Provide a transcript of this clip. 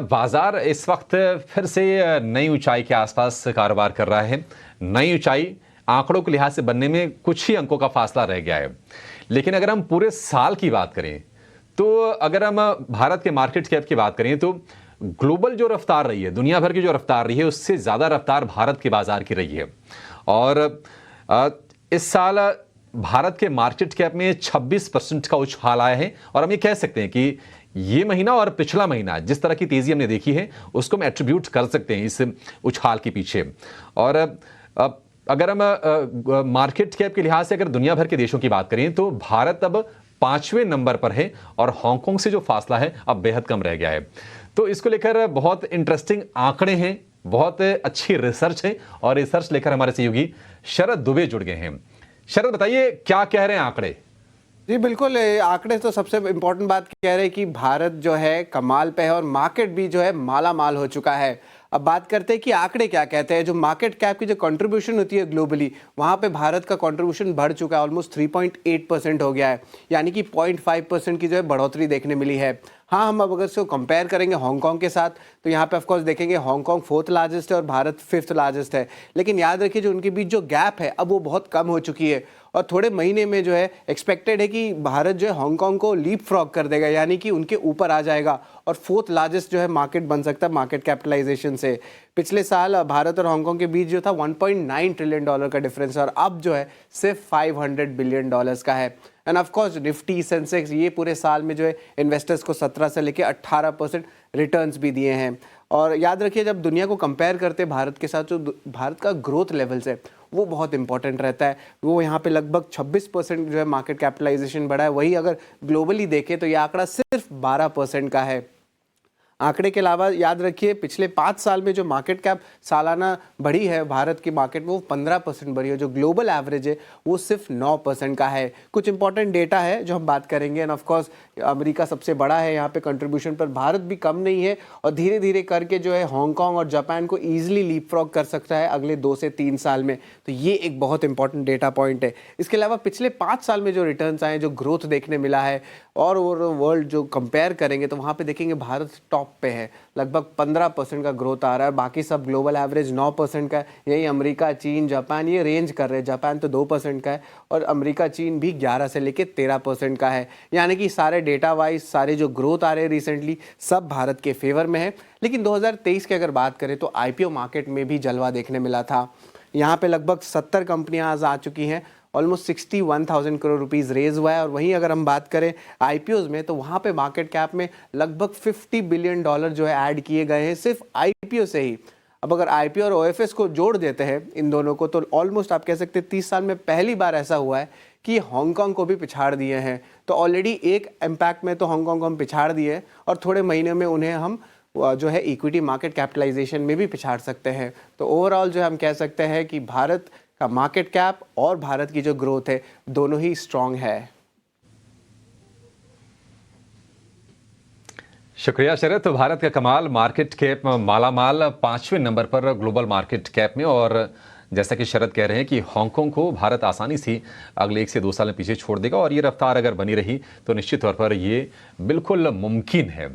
बाजार इस वक्त फिर से नई ऊंचाई के आसपास कारोबार कर रहा है। नई ऊंचाई आंकड़ों के लिहाज से बनने में कुछ ही अंकों का फासला रह गया है। लेकिन अगर हम पूरे साल की बात करें तो अगर हम भारत के मार्केट कैप की बात करें तो ग्लोबल जो रफ्तार रही है, दुनिया भर की जो रफ्तार रही है, उससे ज्यादा रफ्तार भारत के बाजार की रही है। और इस साल भारत के मार्केट कैप में 26% का उछाल आया है। और हम ये कह सकते हैं कि ये महीना और पिछला महीना जिस तरह की तेजी हमने देखी है उसको हम एट्रीब्यूट कर सकते हैं इस उछाल के पीछे। और अगर हम मार्केट कैप के लिहाज से अगर दुनिया भर के देशों की बात करें तो भारत अब 5वें नंबर पर है और हांगकांग से जो फासला है अब बेहद कम रह गया है। तो इसको लेकर बहुत इंटरेस्टिंग आंकड़े हैं, बहुत अच्छी रिसर्च है और रिसर्च लेकर हमारे सहयोगी शरद दुबे जुड़ गए हैं। शरद, बताइए क्या कह रहे हैं आंकड़े? जी बिल्कुल, आंकड़े तो सबसे इम्पोर्टेंट बात कह रहे हैं कि भारत जो है कमाल पे है और मार्केट भी जो है माला माल हो चुका है। अब बात करते हैं कि आंकड़े क्या कहते हैं। जो मार्केट कैप की जो कंट्रीब्यूशन होती है ग्लोबली, वहाँ पे भारत का कंट्रीब्यूशन बढ़ चुका है, ऑलमोस्ट 3.8% हो गया है, यानी कि 0.5% की जो है बढ़ोतरी देखने मिली है। हाँ, हम अब अगर इसको कंपेयर करेंगे हांगकांग के साथ तो यहाँ पे ऑफकोर्स देखेंगे हांगकांग 4th लार्जेस्ट है और भारत 5th लार्जेस्ट है। लेकिन याद रखिए जो उनके बीच जो गैप है अब वो बहुत कम हो चुकी है और थोड़े महीने में जो है एक्सपेक्टेड है कि भारत जो है हांगकांग को लीप फ्रॉग कर देगा, यानी कि उनके ऊपर आ जाएगा और 4th लार्जेस्ट जो है मार्केट बन सकता है मार्केट कैपिटलाइजेशन से। पिछले साल भारत और हांगकांग के बीच जो था $1.9 ट्रिलियन का डिफरेंस और अब जो है सिर्फ $500 बिलियन का है। End of course Nifty, Sensex ये पूरे साल में जो है इन्वेस्टर्स को 17 से लेकर 18% रिटर्न्स भी दिए हैं। और याद रखिए जब दुनिया को कंपेयर करते हैं भारत के साथ, जो भारत का ग्रोथ लेवल्स है वो बहुत इंपॉर्टेंट रहता है। वो यहाँ पे लगभग 26% जो है मार्केट कैपिटलाइजेशन बढ़ा है। वही अगर ग्लोबली देखें तो ये आंकड़ा सिर्फ 12% का है। आंकड़े के अलावा याद रखिए पिछले 5 साल में जो मार्केट कैप सालाना बढ़ी है भारत की मार्केट में वो 15% बढ़ी है। जो ग्लोबल एवरेज है वो सिर्फ 9% का है। कुछ इंपॉर्टेंट डेटा है जो हम बात करेंगे। एंड ऑफ कोर्स अमेरिका सबसे बड़ा है यहाँ पे कंट्रीब्यूशन पर, भारत भी कम नहीं है और धीरे धीरे करके जो है हांगकांग और जापान को ईजिली लीपफ्रॉग कर सकता है अगले 2 से 3 साल में। तो ये एक बहुत इंपॉर्टेंट डेटा पॉइंट है। इसके अलावा पिछले 5 साल में जो रिटर्न्स आए, जो ग्रोथ देखने मिला है और वर्ल्ड जो कंपेयर करेंगे तो वहाँ पे देखेंगे भारत टॉप पे है, लगभग 15% का ग्रोथ आ रहा है। बाकी सब ग्लोबल एवरेज 9% का है। यही अमेरिका, चीन, जापान ये रेंज कर रहे हैं। जापान तो 2% का है और अमेरिका, चीन भी 11 से लेके 13% का है। यानी कि सारे डेटा वाइज सारे जो ग्रोथ आ रहे हैं रिसेंटली सब भारत के फेवर में है। लेकिन 2023 की अगर बात करें तो आईपीओ मार्केट में भी जलवा देखने मिला था। यहाँ पे लगभग 70 कंपनियां आज आ चुकी हैं, ऑलमोस्ट 61,000 करोड़ रुपीस रेज हुआ है। और वहीं अगर हम बात करें आईपीओज में तो वहाँ पे मार्केट कैप में लगभग $50 बिलियन जो है ऐड किए गए हैं सिर्फ आईपीओ से ही। अब अगर आईपीओ और ओएफएस को जोड़ देते हैं इन दोनों को तो ऑलमोस्ट आप कह सकते हैं 30 साल में पहली बार ऐसा हुआ है कि हांगकांग को भी पिछाड़ दिए हैं। तो ऑलरेडी एक इम्पैक्ट में तो हांगकांग को हम पिछाड़ दिए हैं और थोड़े महीने में उन्हें हम जो है इक्विटी मार्केट कैपिटलाइजेशन में भी पिछाड़ सकते हैं। तो ओवरऑल जो हम कह सकते हैं कि भारत का मार्केट कैप और भारत की जो ग्रोथ है दोनों ही स्ट्रांग है। शुक्रिया शरद। तो भारत का कमाल मार्केट कैप मालामाल 5वें नंबर पर ग्लोबल मार्केट कैप में। और जैसा कि शरद कह रहे हैं कि हांगकांग को भारत आसानी से अगले 1 से 2 साल में पीछे छोड़ देगा और ये रफ्तार अगर बनी रही तो निश्चित तौर पर ये बिल्कुल मुमकिन है।